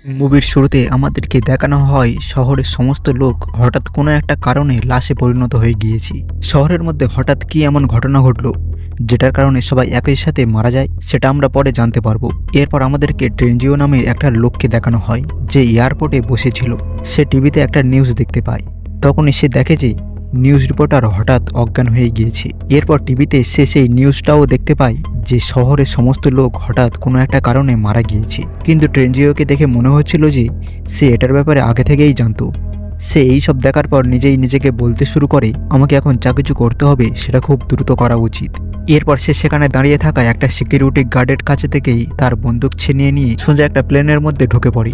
মুভির শুরুতে আমাদেরকে দেখানো হয় শহরের সমস্ত লোক হঠাৎ কোনো একটা কারণে লাশে পরিণত হয়ে গিয়েছে। শহরের মধ্যে হঠাৎ কি এমন ঘটনা ঘটলো যেটার কারণে সবাই একই সাথে মারা যায়, সেটা আমরা পরে জানতে পারবো। এরপর আমাদেরকে ট্রেনজিও নামের একটা লোককে দেখানো হয় যে এয়ারপোর্টে বসেছিল। সে টিভিতে একটা নিউজ দেখতে পায়। তখনই সে দেখে যে নিউজ রিপোর্টার হঠাৎ অজ্ঞান হয়ে গিয়েছে। এরপর টিভিতে সে সেই নিউজটাও দেখতে পায় যে শহরের সমস্ত লোক হঠাৎ কোনো একটা কারণে মারা গিয়েছে। কিন্তু ট্রেনজিওকে দেখে মনে হচ্ছিল যে সে এটার ব্যাপারে আগে থেকেই জানতো। সে এই সব দেখার পর নিজেই নিজেকে বলতে শুরু করে, আমাকে এখন যা কিছু করতে হবে সেটা খুব দ্রুত করা উচিত। এরপর সে সেখানে দাঁড়িয়ে থাকা একটা সিকিউরিটি গার্ডের কাছে থেকেই তার বন্দুক ছিনিয়ে নিয়ে সোজা একটা প্লেনের মধ্যে ঢুকে পড়ে,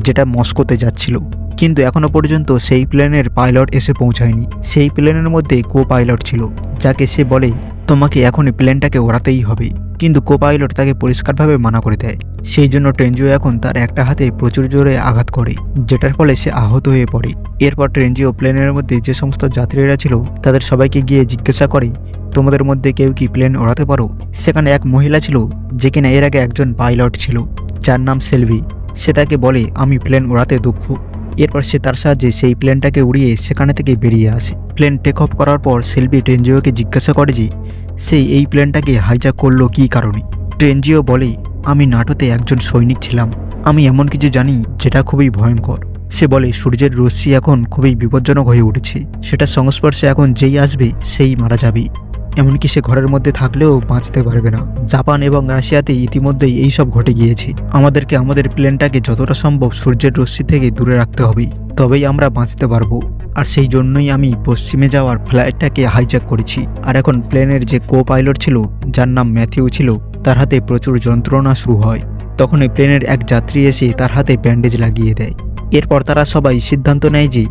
যেটা মস্কোতে যাচ্ছিল। কিন্তু এখনো পর্যন্ত সেই প্লেনের পাইলট এসে পৌঁছায়নি। সেই প্লেনের মধ্যে কো পাইলট ছিল, যাকে সে বলে তোমাকে এখনই প্লেনটাকে ওড়াতেই হবে। কিন্তু কো পাইলট তাকে পরিষ্কারভাবে মানা করে দেয়। সেই জন্য ট্রেনজিও এখন তার একটা হাতে প্রচুর জোরে আঘাত করে, যেটার ফলে সে আহত হয়ে পড়ে। এরপর ট্রেনজিও প্লেনের মধ্যে যে সমস্ত যাত্রীরা ছিল তাদের সবাইকে গিয়ে জিজ্ঞাসা করে, তোমাদের মধ্যে কেউ কি প্লেন ওড়াতে পারো? সেখানে এক মহিলা ছিল যে কিনা এর আগে একজন পাইলট ছিল, যার নাম সেলভি। সে তাকে বলে, আমি প্লেন ওড়াতে দক্ষ। এরপর সে তার সাহায্যে সেই প্লেনটাকে উড়িয়ে সেখানে থেকে বেরিয়ে আসে। প্লেন টেক অফ করার পর সেলভি ট্রেনজিওকে জিজ্ঞাসা করে যে সেই এই প্লেনটাকে হাইজ্যাক করলো কী কারণে। ট্রেনজিও বলে, আমি নাটোতে একজন সৈনিক ছিলাম, আমি এমন কিছু জানি যেটা খুবই ভয়ঙ্কর। সে বলে, সূর্যের রশ্মি এখন খুবই বিপজ্জনক হয়ে উঠেছে, সেটার সংস্পর্শে এখন যেই আসবে সেই মারা যাবে। এমনকি সে ঘরের মধ্যে থাকলেও বাঁচতে পারবে না। জাপান এবং রাশিয়াতে ইতিমধ্যেই এই সব ঘটে গিয়েছে। আমাদেরকে আমাদের প্লেনটাকে যতটা সম্ভব সূর্যের রশ্মি থেকে দূরে রাখতে হবে, তবেই আমরা বাঁচতে পারবো। আর সেই জন্যই আমি পশ্চিমে যাওয়ার ফ্লাইটটাকে হাইজ্যাক করেছি। আর এখন প্লেনের যে কো পাইলট ছিল, যার নাম ম্যাথিউ ছিল, তার হাতে প্রচুর যন্ত্রণা শুরু হয়। তখনই প্লেনের এক যাত্রী এসে তার হাতে ব্যান্ডেজ লাগিয়ে দেয়। এরপর তারা সবাই সিদ্ধান্ত নেয় যে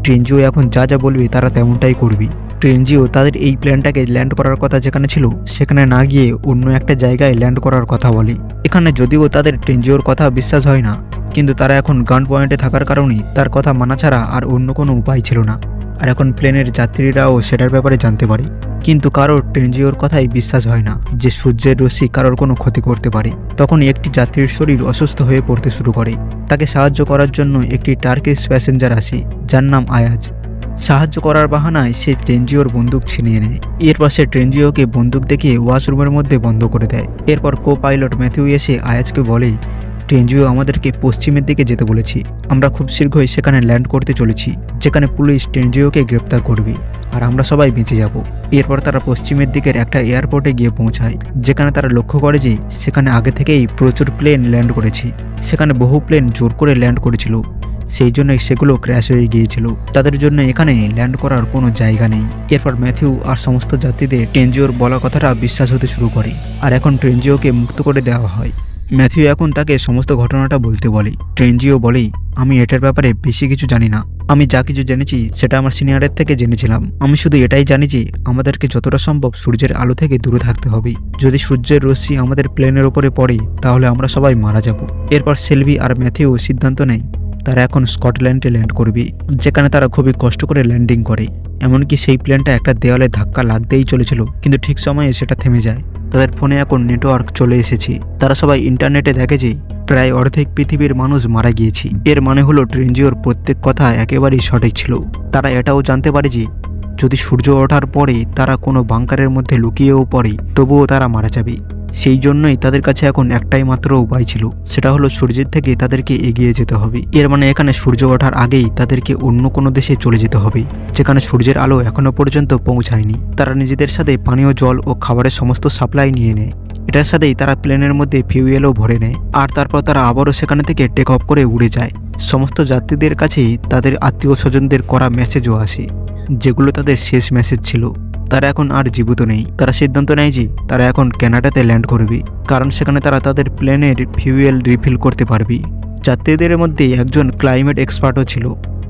ট্রেনজিও এখন যা যা বলবে তারা তেমনটাই করবে। ট্রেনজিও তাদের এই প্ল্যানটাকে ল্যান্ড করার কথা যেখানে ছিল সেখানে না গিয়ে অন্য একটা জায়গায় ল্যান্ড করার কথা বলে। এখানে যদিও তাদের ট্রেনজিওর কথা বিশ্বাস হয় না, কিন্তু তারা এখন গান পয়েন্টে থাকার কারণে তার কথা মানা ছাড়া আর অন্য কোনো উপায় ছিল না। আর এখন প্লেনের যাত্রীরাও সেটার ব্যাপারে জানতে পারে, কিন্তু কারোর ট্রেনজিওর কথাই বিশ্বাস হয় না যে সূর্যের রশ্মি কারোর কোনো ক্ষতি করতে পারে। তখনই একটি যাত্রীর শরীর অসুস্থ হয়ে পড়তে শুরু করে। তাকে সাহায্য করার জন্য একটি টার্কিশ প্যাসেঞ্জার আসে, যার নাম আয়াজ। সাহায্য করার বাহানায় সে ট্রেনজিওর বন্দুক ছিনিয়ে নেয়। এরপর সে ট্রেনজিওকে বন্দুক দেখিয়ে ওয়াশরুমের মধ্যে বন্ধ করে দেয়। এরপর কো পাইলট ম্যাথিউ এসে আয়াজকে বলে, ট্রেনজিও আমাদেরকে পশ্চিমের দিকে যেতে বলেছি, আমরা খুব শীঘ্রই সেখানে ল্যান্ড করতে চলেছি, যেখানে পুলিশ ট্রেনজিওকে গ্রেপ্তার করবে আর আমরা সবাই বেঁচে যাব। এরপর তারা পশ্চিমের দিকের একটা এয়ারপোর্টে গিয়ে পৌঁছায়, যেখানে তারা লক্ষ্য করে যে সেখানে আগে থেকেই প্রচুর প্লেন ল্যান্ড করেছে। সেখানে বহু প্লেন জোর করে ল্যান্ড করেছিল, সেই জন্যই সেগুলো ক্র্যাশ হয়ে গিয়েছিল। তাদের জন্য এখানে ল্যান্ড করার কোনো জায়গা নেই। এরপর ম্যাথিউ আর সমস্ত যাত্রীদের ট্রেনজিওর বলা কথাটা বিশ্বাস হতে শুরু করে, আর এখন ট্রেনজিওকে মুক্ত করে দেওয়া হয়। ম্যাথিউ এখন তাকে সমস্ত ঘটনাটা বলতে বলে। ট্রেনজিও বলে, আমি এটার ব্যাপারে বেশি কিছু জানি না, আমি যা কিছু জেনেছি সেটা আমার সিনিয়রের থেকে জেনেছিলাম। আমি শুধু এটাই জানি যে আমাদেরকে যতটা সম্ভব সূর্যের আলো থেকে দূরে থাকতে হবে। যদি সূর্যের রশ্মি আমাদের প্লেনের ওপরে পড়ে তাহলে আমরা সবাই মারা যাব। এরপর সেলভি আর ম্যাথিউ সিদ্ধান্ত নেয় তারা এখন স্কটল্যান্ডে ল্যান্ড করবে, যেখানে তারা খুবই কষ্ট করে ল্যান্ডিং করে। এমনকি সেই প্লেনটা একটা দেওয়ালে ধাক্কা লাগতেই চলেছিল, কিন্তু ঠিক সময়ে সেটা থেমে যায়। তাদের ফোনে এখন নেটওয়ার্ক চলে এসেছে। তারা সবাই ইন্টারনেটে দেখে যে প্রায় অর্ধেক পৃথিবীর মানুষ মারা গিয়েছে। এর মানে হলো ট্রেনজিওর প্রত্যেক কথা একেবারেই সঠিক ছিল। তারা এটাও জানতে পারে যে যদি সূর্য ওঠার পরে তারা কোনো বাংকারের মধ্যে লুকিয়েও পড়ে তবুও তারা মারা যাবে। সেই জন্যই তাদের কাছে এখন একটাই মাত্র উপায় ছিল, সেটা হলো সূর্যের থেকে তাদেরকে এগিয়ে যেতে হবে। এর মানে এখানে সূর্য ওঠার আগেই তাদেরকে অন্য কোনো দেশে চলে যেতে হবে, যেখানে সূর্যের আলো এখনো পর্যন্ত পৌঁছায়নি। তারা নিজেদের সাথে পানীয় জল ও খাবারের সমস্ত সাপ্লাই নিয়ে নেয়। এটার সাথেই তারা প্লেনের মধ্যে ফিউয়েলও ভরে নেয়, আর তারপর তারা আবারও সেখানে থেকে টেক অফ করে উড়ে যায়। সমস্ত যাত্রীদের কাছেই তাদের আত্মীয় স্বজনদের করা মেসেজও আসে, যেগুলো তাদের শেষ মেসেজ ছিল। তারা এখন আর জীবিত নেই। তারা সিদ্ধান্ত নেয় যে তারা এখন কানাডাতে ল্যান্ড করবে, কারণ সেখানে তারা তাদের প্লেনের ফিউয়েল রিফিল করতে পারবে। যাত্রীদের মধ্যে একজন ক্লাইমেট এক্সপার্টও ছিল।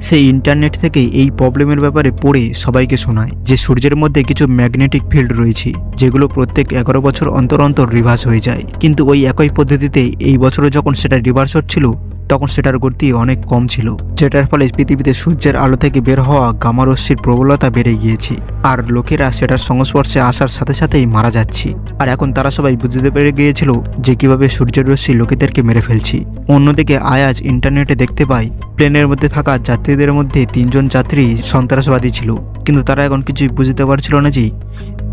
সেই ইন্টারনেট থেকে এই প্রবলেমের ব্যাপারে পড়ে সবাইকে শোনায় যে সূর্যের মধ্যে কিছু ম্যাগনেটিক ফিল্ড রয়েছে, যেগুলো প্রত্যেক 11 বছর অন্তর অন্তর রিভার্স হয়ে যায়। কিন্তু ওই একই পদ্ধতিতে এই বছরও যখন সেটা রিভার্স হচ্ছিল, তখন সেটার গতি অনেক কম ছিল, যেটার ফলে পৃথিবীতে সূর্যের আলো থেকে বের হওয়া গামা রশ্মির প্রবলতা বেড়ে গিয়েছে, আর লোকেরা সেটার সংস্পর্শে আসার সাথে সাথেই মারা যাচ্ছে। আর এখন তারা সবাই বুঝতে পেরে গিয়েছিল যে কিভাবে সূর্যের রশ্মি লোকেদেরকে মেরে ফেলছি। অন্যদিকে আয়াজ ইন্টারনেটে দেখতে পায় প্লেনের মধ্যে থাকা যাত্রীদের মধ্যে 3 জন যাত্রী সন্ত্রাসবাদী ছিল, কিন্তু তারা এখন কিছুই বুঝতে পারছিল না যে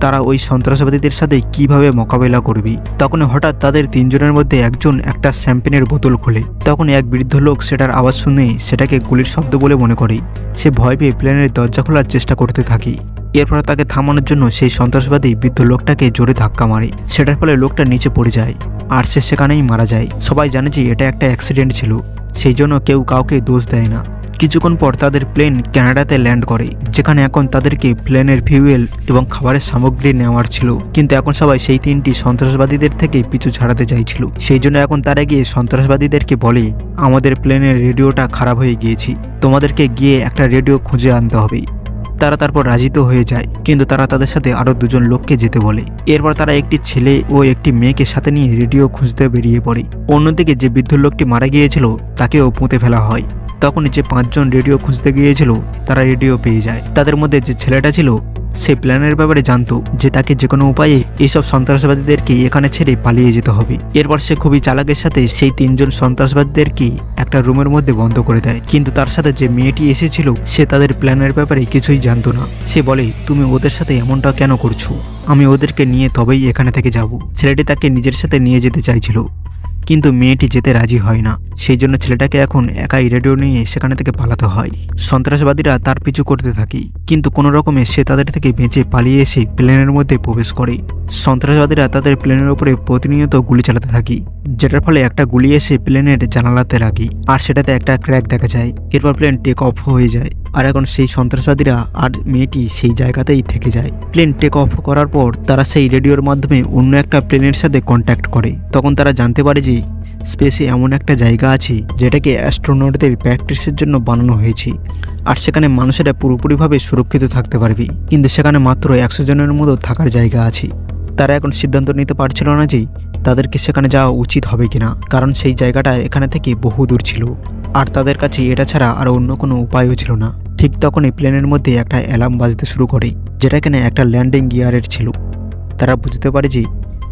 তারা ওই সন্ত্রাসবাদীদের সাথে কিভাবে মোকাবেলা করবে। তখন হঠাৎ তাদের 3 জনের মধ্যে একজন একটা শ্যাম্পেনের বোতল খোলে। তখন এক বৃদ্ধ লোক সেটার আওয়াজ শুনে সেটাকে গুলির শব্দ বলে মনে করে। সে ভয় পেয়ে প্লেনের দরজা খোলার চেষ্টা করতে থাকে। এরপর তাকে থামানোর জন্য সেই সন্ত্রাসবাদী বৃদ্ধ লোকটাকে জোরে ধাক্কা মারে। সেটার ফলে লোকটা নিচে পড়ে যায় আর সে সেখানেই মারা যায়। সবাই জানে যে এটা একটা অ্যাক্সিডেন্ট ছিল, সেই জন্য কেউ কাউকে দোষ দেয় না। কিছুক্ষণ পর তাদের প্লেন কানাডাতে ল্যান্ড করে, যেখানে এখন তাদেরকে প্লেনের ফিউয়েল এবং খাবারের সামগ্রী নেওয়ার ছিল। কিন্তু এখন সবাই সেই 3টি সন্ত্রাসবাদীদের থেকে পিছু ছাড়াতে চাইছিল। সেই জন্য এখন তারা গিয়ে সন্ত্রাসবাদীদেরকে বলে, আমাদের প্লেনের রেডিওটা খারাপ হয়ে গিয়েছে, তোমাদেরকে গিয়ে একটা রেডিও খুঁজে আনতে হবে। তারা তারপর রাজি তো হয়ে যায়, কিন্তু তারা তাদের সাথে আরো 2 জন লোককে যেতে বলে। এরপর তারা একটি ছেলে ও একটি মেয়েকে সাথে নিয়ে রেডিও খুঁজতে বেরিয়ে পড়ে। অন্যদিকে যে বৃদ্ধ লোকটি মারা গিয়েছিল তাকেও পুঁতে ফেলা হয়। তখন যে 5 জন রেডিও খুঁজতে গিয়েছিল তারা রেডিও পেয়ে যায়। তাদের মধ্যে যে ছেলেটা ছিল সে প্ল্যানের ব্যাপারে জানতো যে তাকে যে কোনো উপায়ে এইসব সন্ত্রাসবাদীদেরকে এখানে ছেড়ে পালিয়ে যেতে হবে। এরপর সে খুবই চালাকের সাথে সেই 3 জন সন্ত্রাসবাদীদেরকে একটা রুমের মধ্যে বন্ধ করে দেয়। কিন্তু তার সাথে যে মেয়েটি এসেছিল সে তাদের প্ল্যানের ব্যাপারে কিছুই জানতো না। সে বলে, তুমি ওদের সাথে এমনটা কেন করছো? আমি ওদেরকে নিয়ে তবেই এখানে থেকে যাব। ছেলেটি তাকে নিজের সাথে নিয়ে যেতে চাইছিল, কিন্তু মেয়েটি যেতে রাজি হয় না। সেই জন্য ছেলেটাকে এখন একাই রেডিও নিয়ে সেখানে থেকে পালাতে হয়। সন্ত্রাসবাদীরা তার পিছু করতে থাকে, কিন্তু কোনো রকমে সে তাদের থেকে বেঁচে পালিয়ে এসে প্লেনের মধ্যে প্রবেশ করে। সন্ত্রাসবাদীরা তাদের প্লেনের উপরে প্রতিনিয়ত গুলি চালাতে থাকে, যেটার ফলে একটা গুলি এসে প্লেনের জানালাতে লাগে আর সেটাতে একটা ক্র্যাক দেখা যায়। এরপর প্লেন টেক অফ হয়ে যায়, আর এখন সেই সন্ত্রাসবাদীরা আর মেয়েটি সেই জায়গাতেই থেকে যায়। প্লেন টেক অফ করার পর তারা সেই রেডিওর মাধ্যমে অন্য একটা প্লেনের সাথে কন্ট্যাক্ট করে। তখন তারা জানতে পারে যে স্পেসে এমন একটা জায়গা আছে যেটাকে অ্যাস্ট্রোনটদের প্র্যাকটিসের জন্য বানানো হয়েছে, আর সেখানে মানুষেরা পুরোপুরিভাবে সুরক্ষিত থাকতে পারবে, কিন্তু সেখানে মাত্র 100 জনের মতো থাকার জায়গা আছে। তারা এখন সিদ্ধান্ত নিতে পারছিল না যে তাদেরকে সেখানে যাওয়া উচিত হবে কিনা, কারণ সেই জায়গাটা এখানে থেকে বহু দূর ছিল আর তাদের কাছে এটা ছাড়া আর অন্য কোনো উপায়ও ছিল না। ঠিক তখনই প্লেনের মধ্যে একটা অ্যালার্ম বাজতে শুরু করে, যেটা কিনা একটা ল্যান্ডিং গিয়ারের ছিল। তারা বুঝতে পারে যে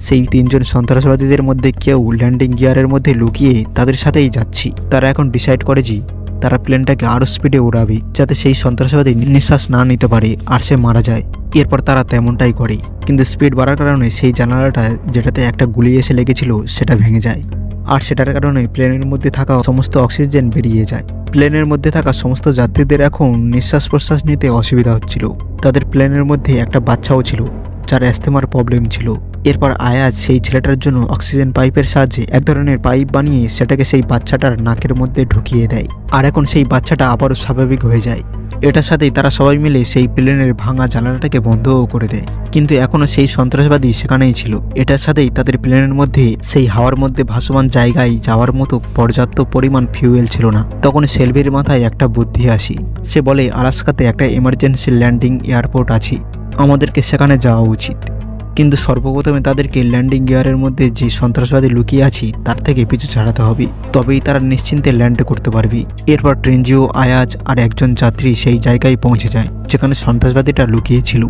সেই 3 জন সন্ত্রাসবাদীদের মধ্যে কেউ ল্যান্ডিং গিয়ারের মধ্যে লুকিয়ে তাদের সাথেই যাচ্ছে। তারা এখন ডিসাইড করে যে তারা প্লেনটাকে আরও স্পিডে উড়াবে, যাতে সেই সন্ত্রাসবাদী নিঃশ্বাস না নিতে পারে আর সে মারা যায়। এরপর তারা তেমনটাই করে, কিন্তু স্পিড বাড়ার কারণে সেই জানালাটা যেটাতে একটা গুলি এসে লেগেছিল সেটা ভেঙে যায়, আর সেটার কারণে প্লেনের মধ্যে থাকা সমস্ত অক্সিজেন বেরিয়ে যায়। প্লেনের মধ্যে থাকা সমস্ত যাত্রীদের এখন নিঃশ্বাস প্রশ্বাস নিতে অসুবিধা হচ্ছিল। তাদের প্লেনের মধ্যে একটা বাচ্চাও ছিল যার অ্যাস্থমার প্রবলেম ছিল। এরপর আয়াজ সেই ছেলেটার জন্য অক্সিজেন পাইপের সাহায্যে এক ধরনের পাইপ বানিয়ে সেটাকে সেই বাচ্চাটার নাকের মধ্যে ঢুকিয়ে দেয়, আর এখন সেই বাচ্চাটা আবারও স্বাভাবিক হয়ে যায়। এটার সাথেই তারা সবাই মিলে সেই প্লেনের ভাঙা জানালাটাকে বন্ধও করে দেয়, কিন্তু এখনও সেই সন্ত্রাসবাদী সেখানেই ছিল। এটার সাথেই তাদের প্লেনের মধ্যে সেই হাওয়ার মধ্যে ভাসমান জায়গায় যাওয়ার মতো পর্যাপ্ত পরিমাণ ফিউয়েল ছিল না। তখন সেলভির মাথায় একটা বুদ্ধি আসে। সে বলে, আলাস্কাতে একটা এমার্জেন্সি ল্যান্ডিং এয়ারপোর্ট আছে, আমাদেরকে সেখানে যাওয়া উচিত। কিন্তু সর্বপ্রথমে তাদেরকে ল্যান্ডিং গিয়ারের মধ্যে যে সন্ত্রাসবাদী লুকিয়ে আছে তার থেকে পিছু ছাড়াতে হবে, তবেই তারা নিশ্চিন্তে ল্যান্ড করতে পারবে। এরপর ট্রেনজিও, আয়াজ আর একজন যাত্রী সেই জায়গায় পৌঁছে যায় যেখানে সন্ত্রাসবাদীটা লুকিয়ে ছিল।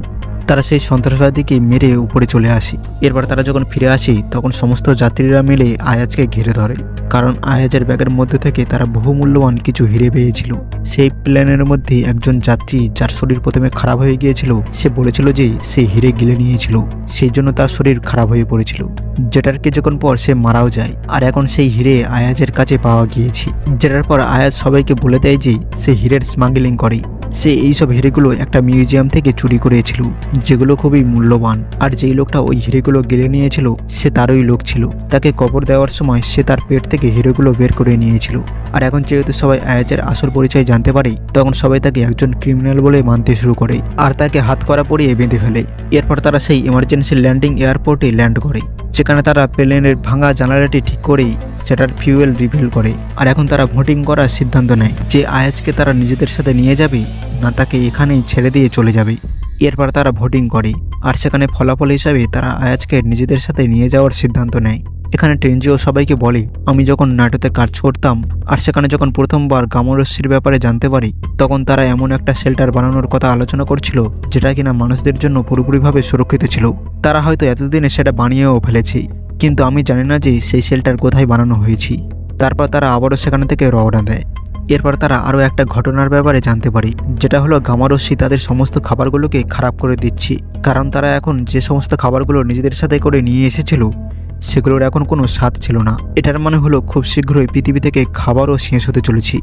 তারা সেই সন্ত্রাসবাদীকে মেরে উপরে চলে আসে। এরপর তারা যখন ফিরে আসে তখন সমস্ত যাত্রীরা মিলে আয়াজকে ঘিরে ধরে, কারণ আয়াজের ব্যাগের মধ্যে থেকে তারা বহুমূল্যবান কিছু হিরে পেয়েছিল। সেই প্লেনের মধ্যে একজন যাত্রী যার শরীর প্রথমে খারাপ হয়ে গিয়েছিল, সে বলেছিল যে সে হিরে গিলে নিয়েছিল, সেই জন্য তার শরীর খারাপ হয়ে পড়েছিল, যেটার কিছুক্ষণ পর সে মারাও যায়। আর এখন সেই হিরে আয়াজের কাছে পাওয়া গিয়েছে, যেটার পর আয়াজ সবাইকে বলে দেয় যে সে হিরের স্মাগলিং করে। সে এইসব হিরেগুলো একটা মিউজিয়াম থেকে চুরি করেছিল, যেগুলো খুবই মূল্যবান। আর যেই লোকটা ওই হিরেগুলো গিলে নিয়েছিল সে তারই লোক ছিল। তাকে কবর দেওয়ার সময় সে তার পেট থেকে হিরেগুলো বের করে নিয়েছিল। আর এখন যেহেতু সবাই আয়াজের আসল পরিচয় জানতে পারে, তখন সবাই তাকে একজন ক্রিমিনাল বলে মানতে শুরু করে আর তাকে হাত করা পরিয়ে বেঁধে ফেলে। এরপর তারা সেই এমার্জেন্সি ল্যান্ডিং এয়ারপোর্টে ল্যান্ড করে, যেখানে তারা প্লেনের ভাঙা জানালাটি ঠিক করেই সেটার ফিউয়েল রিফিল করে। আর এখন তারা ভোটিং করার সিদ্ধান্ত নেয় যে আয়াজকে তারা নিজেদের সাথে নিয়ে যাবে না তাকে এখানেই ছেড়ে দিয়ে চলে যাবে। এরপর তারা ভোটিং করে, আর সেখানে ফলাফল হিসাবে তারা আয়াজকে নিজেদের সাথে নিয়ে যাওয়ার সিদ্ধান্ত নেয়। এখানে ট্রেনজিও সবাইকে বলে, আমি যখন ন্যাটোতে কাজ করতাম আর সেখানে যখন প্রথমবার গামারস্যির ব্যাপারে জানতে পারি, তখন তারা এমন একটা শেল্টার বানানোর কথা আলোচনা করছিল যেটা কিনা মানুষদের জন্য পুরোপুরিভাবে সুরক্ষিত ছিল। তারা হয়তো এতদিনে সেটা বানিয়েও ফেলেছে, কিন্তু আমি জানি না যে সেই শেল্টার কোথায় বানানো হয়েছে। তারপর তারা আবারও সেখান থেকে রওনা দেয়। এরপর তারা আরও একটা ঘটনার ব্যাপারে জানতে পারে, যেটা হলো গামারস্যি তাদের সমস্ত খাবারগুলোকে খারাপ করে দিচ্ছে, কারণ তারা এখন যে সমস্ত খাবারগুলো নিজেদের সাথে করে নিয়ে এসেছিল সেগুলোর এখন কোনো স্বাদ ছিল না। এটার মানে হলো খুব শীঘ্রই পৃথিবী থেকে খাবারও শেষ হতে চলেছে।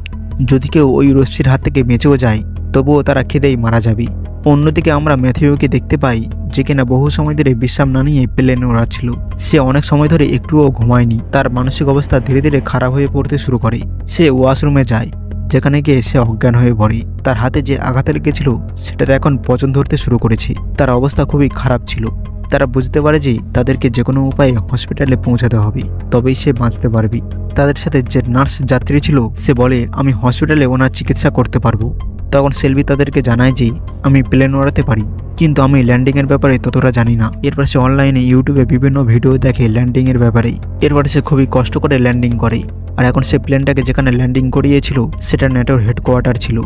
যদি কেউ ওই রশ্মির হাত থেকে বেঁচেও যায় তবুও তারা খিদেই মারা যাবে। অন্যদিকে আমরা ম্যাথিউকে দেখতে পাই, যে কিনা বহু সময় ধরে বিশ্রাম না নিয়ে প্লেনে ওড়াচ্ছিল। সে অনেক সময় ধরে একটুও ঘুমায়নি। তার মানসিক অবস্থা ধীরে ধীরে খারাপ হয়ে পড়তে শুরু করে। সে ওয়াশরুমে যায়, যেখানে গিয়ে সে অজ্ঞান হয়ে পড়ে। তার হাতে যে আঘাত লেগেছিল সেটাতে এখন পচন ধরতে শুরু করেছে। তার অবস্থা খুবই খারাপ ছিল। তারা বুঝতে পারে যে তাদেরকে যে কোনো উপায়ে হসপিটালে পৌঁছাতে হবে, তবেই সে বাঁচতে পারবে। তাদের সাথে যে নার্স যাত্রী ছিল সে বলে, আমি হসপিটালে ওনার চিকিৎসা করতে পারবো। তখন সেলভি তাদেরকে জানায় যে আমি প্লেন ওড়াতে পারি, কিন্তু আমি ল্যান্ডিংয়ের ব্যাপারে ততটা জানি না। এরপর সে অনলাইনে ইউটিউবে বিভিন্ন ভিডিও দেখে ল্যান্ডিংয়ের ব্যাপারেই। এরপরে সে খুবই কষ্ট করে ল্যান্ডিং করে। আর এখন সে প্লেনটাকে যেখানে ল্যান্ডিং করিয়েছিল সেটা ন্যাটোর হেডকোয়ার্টার ছিল,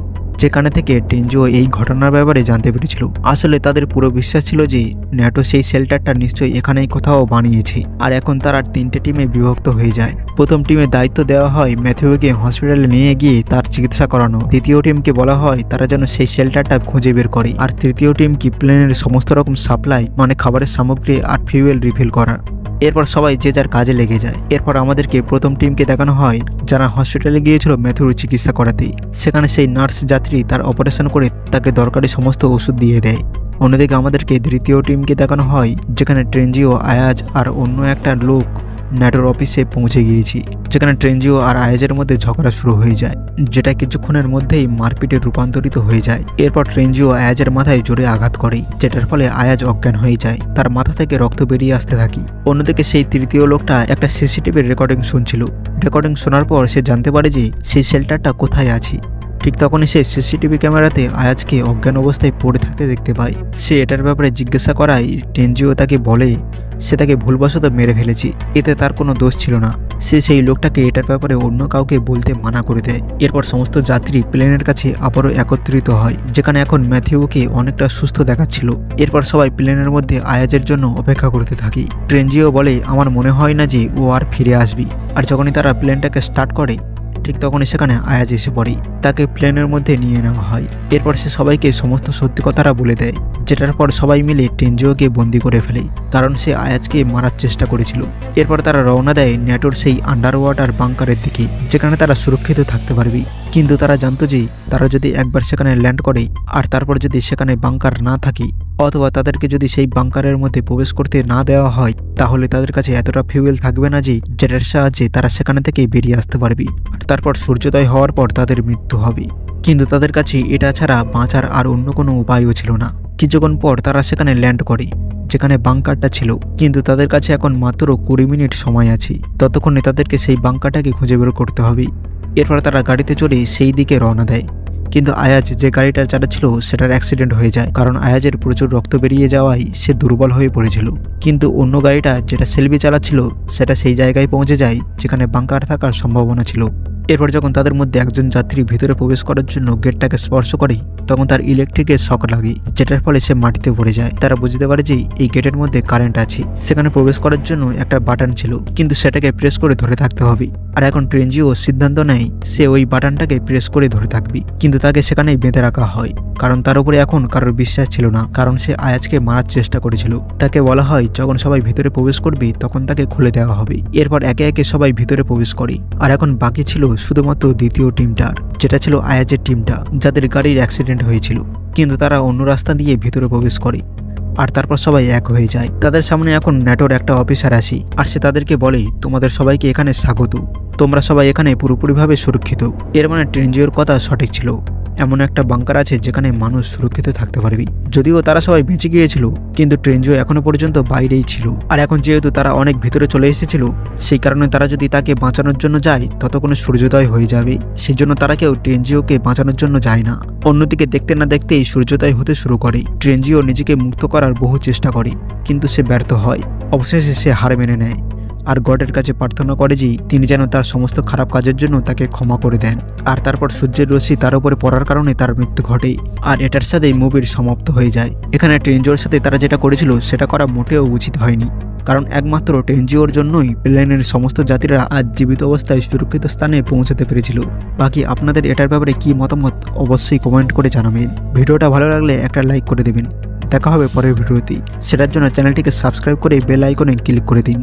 যেখানে থেকে ট্রেনজিও এই ঘটনার ব্যাপারে জানতে পেরেছিল। আসলে তাদের পুরো বিশ্বাস ছিল যে ন্যাটো সেই শেল্টারটা নিশ্চয়ই এখানেই কোথাও বানিয়েছে। আর এখন তারা 3টে টিমে বিভক্ত হয়ে যায়। প্রথম টিমের দায়িত্ব দেওয়া হয় ম্যাথিউকে হসপিটালে নিয়ে গিয়ে তার চিকিৎসা করানো। দ্বিতীয় টিমকে বলা হয় তারা যেন সেই শেল্টারটা খুঁজে বের করে। আর তৃতীয় টিমকে প্লেনের সমস্ত রকম সাপ্লাই মানে খাবারের সামগ্রী আর ফিউয়েল রিফিল করার। এরপর সবাই যে যার কাজে লেগে যায়। এরপর আমাদেরকে প্রথম টিমকে দেখানো হয় যারা হসপিটালে গিয়েছিল ম্যাথিউর চিকিৎসা করাতে। সেখানে সেই নার্স যাত্রী তার অপারেশন করে তাকে দরকারি সমস্ত ওষুধ দিয়ে দেয়। অন্যদিকে আমাদেরকে দ্বিতীয় টিমকে দেখানো হয় যেখানে ট্রেনজিও, আয়াজ আর অন্য একটা লোক ন্যাটোর অফিসে পৌঁছে গিয়েছি, যেখানে ট্রেনজিও আর আয়াজের মধ্যে ঝগড়া শুরু হয়ে যায়, যেটা কিছুক্ষণের মধ্যেই মারপিটে রূপান্তরিত হয়ে যায়। এরপর ট্রেনজিও আয়াজের মাথায় জোরে আঘাত করে, যেটার ফলে আয়াজ অজ্ঞান হয়ে যায়। তার মাথা থেকে রক্ত বেরিয়ে আসতে থাকে। অন্যদিকে সেই তৃতীয় লোকটা একটা সিসিটিভির রেকর্ডিং শুনছিল। রেকর্ডিং শোনার পর সে জানতে পারে যে সেই শেল্টারটা কোথায় আছে। ঠিক তখনই সে সিসিটিভি ক্যামেরাতে আয়াজকে অজ্ঞান অবস্থায় পড়ে থাকতে দেখতে পায়। সে এটার ব্যাপারে জিজ্ঞাসা করায় ট্রেনজিও তাকে বলে সে তাকে ভুলবশত মেরে ফেলেছে, এতে তার কোনো দোষ ছিল না। সে সেই লোকটাকে এটার ব্যাপারে অন্য কাউকে বলতে মানা করে দেয়। এরপর সমস্ত যাত্রী প্লেনের কাছে আবারও একত্রিত হয়, যেখানে এখন ম্যাথিউকে অনেকটা সুস্থ দেখাচ্ছিল। এরপর সবাই প্লেনের মধ্যে আয়াজের জন্য অপেক্ষা করতে থাকি। ট্রেনজিও বলে, আমার মনে হয় না যে ও আর ফিরে আসবে। আর যখনই তারা প্লেনটাকে স্টার্ট করে ঠিক তখনই সেখানে আয়াজ এসে পড়ে। তাকে প্লেনের মধ্যে নিয়ে নেওয়া হয়। এরপর সে সবাইকে সমস্ত সত্যি কথাটা বলে দেয়, যেটার পর সবাই মিলে ট্রেনজিওকে বন্দি করে ফেলে, কারণ সে আয়াজকে মারার চেষ্টা করেছিল। এরপর তারা রওনা দেয় ন্যাটোর সেই আন্ডার ওয়াটার বাংকারের দিকে, যেখানে তারা সুরক্ষিত থাকতে পারবে। কিন্তু তারা জানতো যে তারা যদি একবার সেখানে ল্যান্ড করে আর তারপর যদি সেখানে বাংকার না থাকে, অথবা তাদেরকে যদি সেই বাংকারের মধ্যে প্রবেশ করতে না দেওয়া হয়, তাহলে তাদের কাছে এতটা ফিউয়েল থাকবে না যে যেটার সাহায্যে তারা সেখানে থেকে বেরিয়ে আসতে পারবে। আর তারপর সূর্যোদয় হওয়ার পর তাদের মৃত্যু হবে। কিন্তু তাদের কাছে এটা ছাড়া বাঁচার আর অন্য কোনো উপায়ও ছিল না। কিছুক্ষণ পর তারা সেখানে ল্যান্ড করে, যেখানে বাংকারটা ছিল। কিন্তু তাদের কাছে এখন মাত্র 20 মিনিট সময় আছে। ততক্ষণে তাদেরকে সেই বাংকারটাকে খুঁজে বের করতে হবে। এরপর তারা গাড়িতে চড়ে সেই দিকে রওনা দেয়। কিন্তু আয়াজ যে গাড়িটা চালাচ্ছিল সেটার অ্যাক্সিডেন্ট হয়ে যায়, কারণ আয়াজের প্রচুর রক্ত বেরিয়ে যাওয়ায় সে দুর্বল হয়ে পড়েছিল। কিন্তু অন্য গাড়িটা যেটা সেলভি চালাচ্ছিল সেটা সেই জায়গায় পৌঁছে যায় যেখানে বাংকার থাকার সম্ভাবনা ছিল। এরপর যখন তাদের মধ্যে একজন যাত্রী ভিতরে প্রবেশ করার জন্য গেটটাকে স্পর্শ করে, তখন তার ইলেকট্রিকের শক লাগে, যেটার ফলে সে মাটিতে পড়ে যায়। তারা বুঝতে পারে যে এই গেটের মধ্যে কারেন্ট আছে। সেখানে প্রবেশ করার জন্য একটা বাটন ছিল, কিন্তু সেটাকে প্রেস করে ধরে থাকতে হবে। আর এখন ট্রেনজিও সিদ্ধান্ত নেয় সে ওই বাটনটাকে প্রেস করে ধরে থাকবে, কিন্তু তাকে সেখানেই বেঁধে রাখা হয়, কারণ তার উপরে এখন কারোর বিশ্বাস ছিল না, কারণ সে আয়াজকে মারার চেষ্টা করেছিল। তাকে বলা হয় যখন সবাই ভিতরে প্রবেশ করবে তখন তাকে খুলে দেওয়া হবে। এরপর একে একে সবাই ভিতরে প্রবেশ করে। আর এখন বাকি ছিল শুধুমাত্র দ্বিতীয় টিমটার, যেটা ছিল আয়াজের টিমটা, যাদের গাড়ির অ্যাক্সিডেন্ট হয়েছিল। কিন্তু তারা অন্য রাস্তা দিয়ে ভিতরে প্রবেশ করে। আর তারপর সবাই এক হয়ে যায়। তাদের সামনে এখন ন্যাটোর একটা অফিসার আসি, আর সে তাদেরকে বলে, তোমাদের সবাইকে এখানে স্বাগত, তোমরা সবাই এখানে পুরোপুরিভাবে সুরক্ষিত। এর মানে ট্রেনজিওর কথা সঠিক ছিল। এমন একটা বাংকার আছে যেখানে মানুষ সুরক্ষিত থাকতে পারবে। যদিও তারা সবাই বেঁচে গিয়েছিল, কিন্তু ট্রেনজিও এখনো পর্যন্ত বাইরেই ছিল। আর এখন যেহেতু তারা অনেক ভিতরে চলে এসেছিল, সেই কারণে তারা যদি তাকে বাঁচানোর জন্য যায় ততক্ষণে সূর্যোদয় হয়ে যাবে। সেই জন্য তারা কেউ ট্রেনজিওকে বাঁচানোর জন্য যায় না। অন্যদিকে দেখতে না দেখতেই সূর্যোদয় হতে শুরু করে। ট্রেনজিও নিজেকে মুক্ত করার বহু চেষ্টা করে, কিন্তু সে ব্যর্থ হয়। অবশেষে সে হার মেনে নেয়। আর গডের কাছে প্রার্থনা করে যে তিনি যেন তার সমস্ত খারাপ কাজের জন্য তাকে ক্ষমা করে দেন। আর তারপর সূর্যের রশ্মি তার উপরে পড়ার কারণে তার মৃত্যু ঘটে। আর এটার সাথেই মুভির সমাপ্ত হয়ে যায়। এখানে টেনজিওর সাথে তারা যেটা করেছিল সেটা করা মোটেও উচিত হয়নি, কারণ একমাত্র টেনজিওর জন্যই প্লেনের সমস্ত যাত্রীরা আজ জীবিত অবস্থায় সুরক্ষিত স্থানে পৌঁছাতে পেরেছিল। বাকি আপনাদের এটার ব্যাপারে কি মতামত অবশ্যই কমেন্ট করে জানাবেন। ভিডিওটা ভালো লাগলে একটা লাইক করে দেবেন। দেখা হবে পরের ভিডিওতে। সেটার জন্য চ্যানেলটিকে সাবস্ক্রাইব করে বেল আইকনে ক্লিক করে দিন।